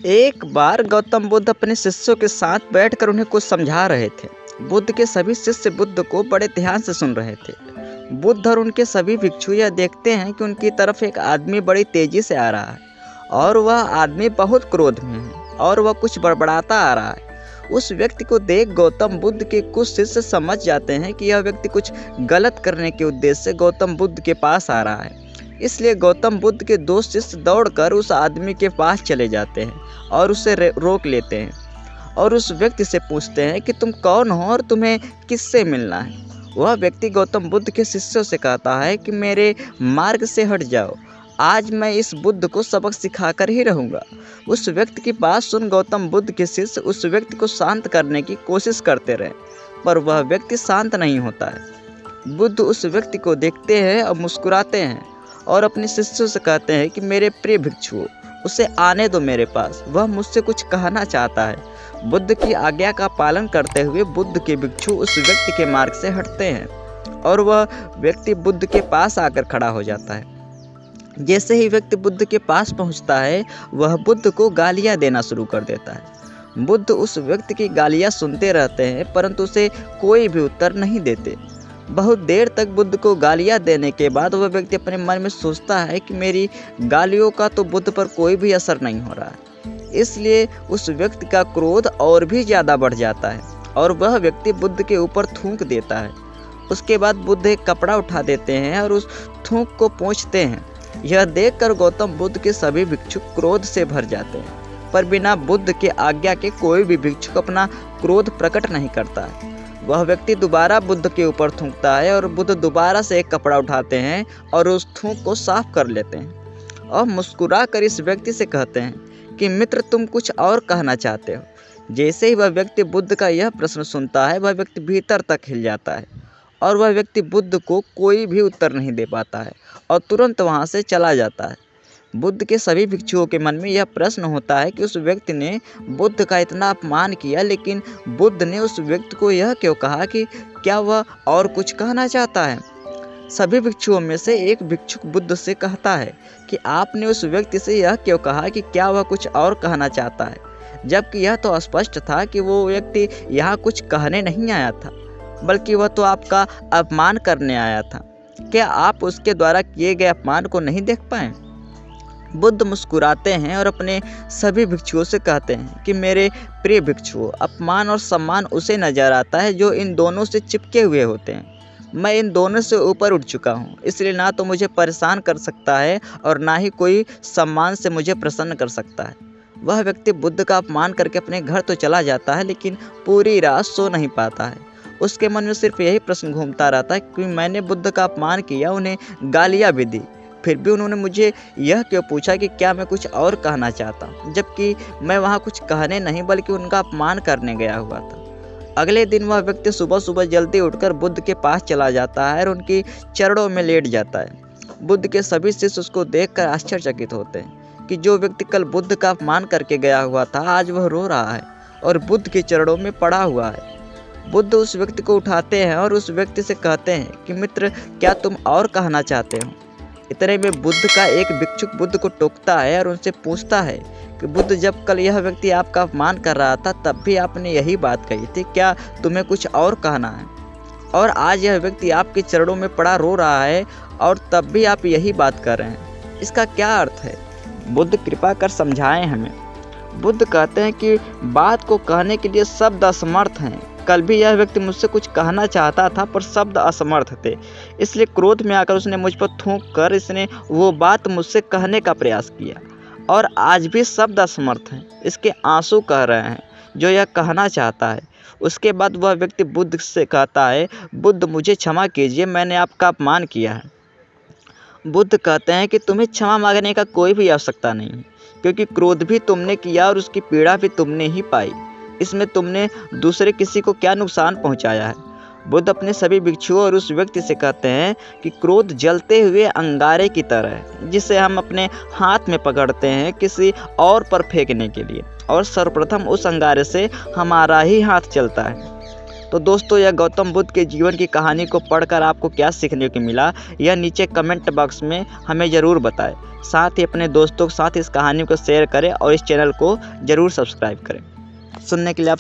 एक बार गौतम बुद्ध अपने शिष्यों के साथ बैठकर उन्हें कुछ समझा रहे थे। बुद्ध के सभी शिष्य बुद्ध को बड़े ध्यान से सुन रहे थे। बुद्ध और उनके सभी भिक्षु यह देखते हैं कि उनकी तरफ एक आदमी बड़ी तेजी से आ रहा है और वह आदमी बहुत क्रोध में है और वह कुछ बड़बड़ाता आ रहा है। उस व्यक्ति को देख गौतम बुद्ध के कुछ शिष्य समझ जाते हैं कि यह व्यक्ति कुछ गलत करने के उद्देश्य से गौतम बुद्ध के पास आ रहा है। इसलिए गौतम बुद्ध के दो शिष्य दौड़कर उस आदमी के पास चले जाते हैं और उसे रोक लेते हैं और उस व्यक्ति से पूछते हैं कि तुम कौन हो और तुम्हें किससे मिलना है। वह व्यक्ति गौतम बुद्ध के शिष्यों से कहता है कि मेरे मार्ग से हट जाओ, आज मैं इस बुद्ध को सबक सिखाकर ही रहूँगा। उस व्यक्ति की बात सुन गौतम बुद्ध के शिष्य उस व्यक्ति को शांत करने की कोशिश करते रहे, पर वह व्यक्ति शांत नहीं होता है। बुद्ध उस व्यक्ति को देखते हैं और मुस्कुराते हैं और अपने शिष्यों से कहते हैं कि मेरे प्रिय भिक्षुओं, उसे आने दो मेरे पास, वह मुझसे कुछ कहना चाहता है। बुद्ध की आज्ञा का पालन करते हुए बुद्ध के भिक्षु उस व्यक्ति के मार्ग से हटते हैं और वह व्यक्ति बुद्ध के पास आकर खड़ा हो जाता है। जैसे ही व्यक्ति बुद्ध के पास पहुंचता है, वह बुद्ध को गालियां देना शुरू कर देता है। बुद्ध उस व्यक्ति की गालियां सुनते रहते हैं, परंतु उसे कोई भी उत्तर नहीं देते। बहुत देर तक बुद्ध को गालियां देने के बाद वह व्यक्ति अपने मन में सोचता है कि मेरी गालियों का तो बुद्ध पर कोई भी असर नहीं हो रहा है। इसलिए उस व्यक्ति का क्रोध और भी ज़्यादा बढ़ जाता है और वह व्यक्ति बुद्ध के ऊपर थूक देता है। उसके बाद बुद्ध एक कपड़ा उठा देते हैं और उस थूक को पोंछते हैं। यह देखकर गौतम बुद्ध के सभी भिक्षुक क्रोध से भर जाते हैं, पर बिना बुद्ध के आज्ञा के कोई भी भिक्षुक अपना क्रोध प्रकट नहीं करता है। वह व्यक्ति दोबारा बुद्ध के ऊपर थूकता है और बुद्ध दोबारा से एक कपड़ा उठाते हैं और उस थूक को साफ कर लेते हैं और मुस्कुरा कर इस व्यक्ति से कहते हैं कि मित्र, तुम कुछ और कहना चाहते हो। जैसे ही वह व्यक्ति बुद्ध का यह प्रश्न सुनता है, वह व्यक्ति भीतर तक हिल जाता है और वह व्यक्ति बुद्ध को कोई भी उत्तर नहीं दे पाता है और तुरंत वहाँ से चला जाता है। बुद्ध के सभी भिक्षुओं के मन में यह प्रश्न होता है कि उस व्यक्ति ने बुद्ध का इतना अपमान किया, लेकिन बुद्ध ने उस व्यक्ति को यह क्यों कहा कि क्या वह और कुछ कहना चाहता है। सभी भिक्षुओं में से एक भिक्षुक बुद्ध से कहता है कि आपने उस व्यक्ति से यह क्यों कहा कि क्या वह कुछ और कहना चाहता है, जबकि यह तो स्पष्ट था कि वो व्यक्ति यहाँ कुछ कहने नहीं आया था, बल्कि वह तो आपका अपमान करने आया था। क्या आप उसके द्वारा किए गए अपमान को नहीं देख पाए। बुद्ध मुस्कुराते हैं और अपने सभी भिक्षुओं से कहते हैं कि मेरे प्रिय भिक्षुओं, अपमान और सम्मान उसे नजर आता है जो इन दोनों से चिपके हुए होते हैं। मैं इन दोनों से ऊपर उठ चुका हूँ, इसलिए ना तो मुझे परेशान कर सकता है और ना ही कोई सम्मान से मुझे प्रसन्न कर सकता है। वह व्यक्ति बुद्ध का अपमान करके अपने घर तो चला जाता है, लेकिन पूरी रात सो नहीं पाता है। उसके मन में सिर्फ यही प्रश्न घूमता रहता है कि मैंने बुद्ध का अपमान किया, उन्हें गालियाँ भी दी, फिर भी उन्होंने मुझे यह क्यों पूछा कि क्या मैं कुछ और कहना चाहता हूँ, जबकि मैं वहाँ कुछ कहने नहीं बल्कि उनका अपमान करने गया हुआ था। अगले दिन वह व्यक्ति सुबह सुबह जल्दी उठकर बुद्ध के पास चला जाता है और उनकी चरणों में लेट जाता है। बुद्ध के सभी शिष्य उसको देखकर आश्चर्यचकित होते हैं कि जो व्यक्ति कल बुद्ध का अपमान करके गया हुआ था, आज वह रो रहा है और बुद्ध के चरणों में पड़ा हुआ है। बुद्ध उस व्यक्ति को उठाते हैं और उस व्यक्ति से कहते हैं कि मित्र, क्या तुम और कहना चाहते हो। इतने में बुद्ध का एक भिक्षुक बुद्ध को टोकता है और उनसे पूछता है कि बुद्ध, जब कल यह व्यक्ति आपका अपमान कर रहा था तब भी आपने यही बात कही थी, क्या तुम्हें कुछ और कहना है। और आज यह व्यक्ति आपके चरणों में पड़ा रो रहा है और तब भी आप यही बात कर रहे हैं, इसका क्या अर्थ है। बुद्ध कृपा कर समझाएं हमें। बुद्ध कहते हैं कि बात को कहने के लिए शब्द असमर्थ हैं। कल भी यह व्यक्ति मुझसे कुछ कहना चाहता था पर शब्द असमर्थ थे, इसलिए क्रोध में आकर उसने मुझ पर थूक कर इसने वो बात मुझसे कहने का प्रयास किया और आज भी शब्द असमर्थ हैं। इसके आंसू कह रहे हैं जो यह कहना चाहता है। उसके बाद वह व्यक्ति बुद्ध से कहता है, बुद्ध, मुझे क्षमा कीजिए, मैंने आपका अपमान किया है। बुद्ध कहते हैं कि तुम्हें क्षमा मांगने का कोई भी आवश्यकता नहीं है, क्योंकि क्रोध भी तुमने किया और उसकी पीड़ा भी तुमने ही पाई। इसमें तुमने दूसरे किसी को क्या नुकसान पहुंचाया है। बुद्ध अपने सभी भिक्षुओं और उस व्यक्ति से कहते हैं कि क्रोध जलते हुए अंगारे की तरह है, जिसे हम अपने हाथ में पकड़ते हैं किसी और पर फेंकने के लिए, और सर्वप्रथम उस अंगारे से हमारा ही हाथ चलता है। तो दोस्तों, यह गौतम बुद्ध के जीवन की कहानी को पढ़कर आपको क्या सीखने को मिला, यह नीचे कमेंट बॉक्स में हमें ज़रूर बताएं। साथ ही अपने दोस्तों के साथ इस कहानी को शेयर करें और इस चैनल को ज़रूर सब्सक्राइब करें। सुनने के लिए आप